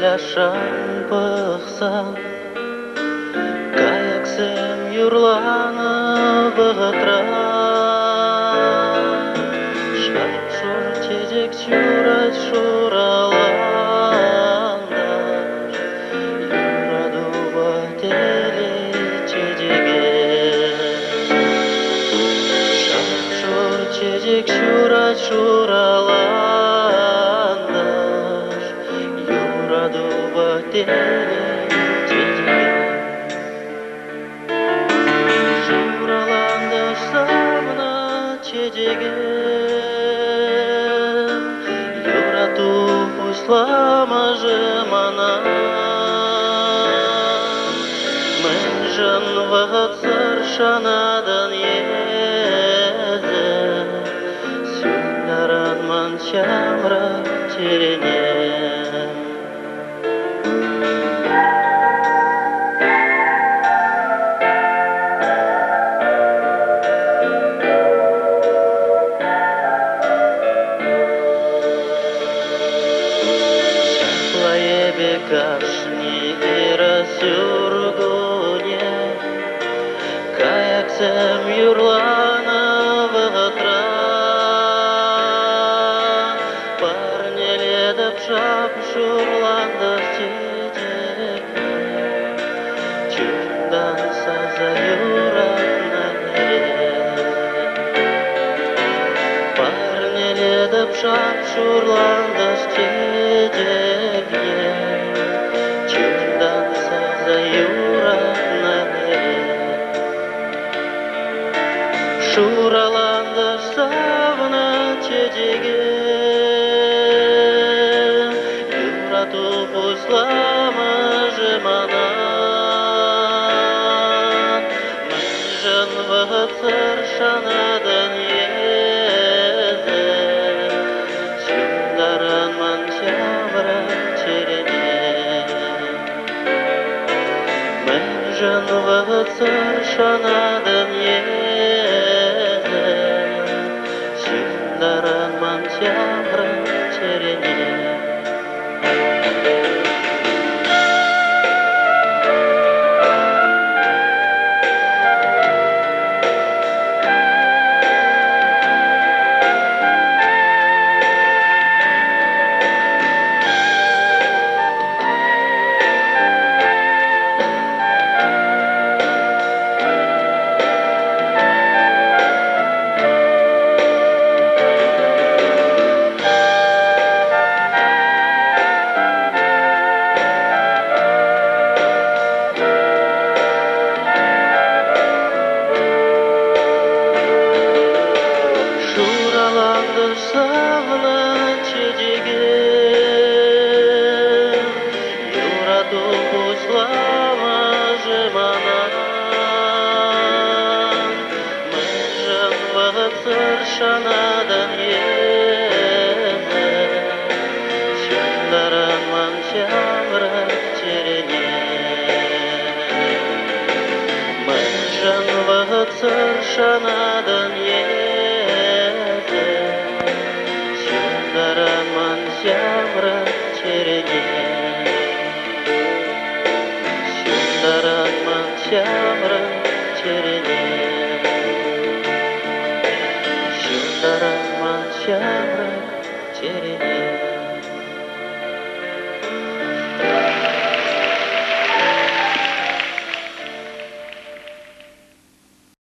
ашан пықсам, каяксем юрланып ығытра. Шар-шур тезек чурать шураландаш, юрадуба теле чедеген. Шар-шур тезек чурать шураландаш, юрадуба теле чедеген. Шураландаш савна чедеген, юрату пуслама жемана. Мен жан вағат саршанадан еді, сүйнаран манчамра терене. Кашни ира сюргуне, каяксем юрланып ығытра. Парнеледіп шап шурландыр тедекне, чүндан саза юратнане. Парнеледіп шап шурландыр тедекне, шураландаш савна чедеген, юрату пуслама жемана. Мен жан вағат саршанадан еді, сүйнаран манчамра терене. Мен жан вағат саршанадан еді, сүйнаран манчамра терене. Шураландаш савна чедеген, юрату пуслама жемана. Мен жан вағат саршанадан еді, сүйнаран манчамра терене. Мен жан вағат саршанадан еді, сүйнаран манчамра терене. Сүйнаран манчамра терене. Сүйнаран манчамра терене.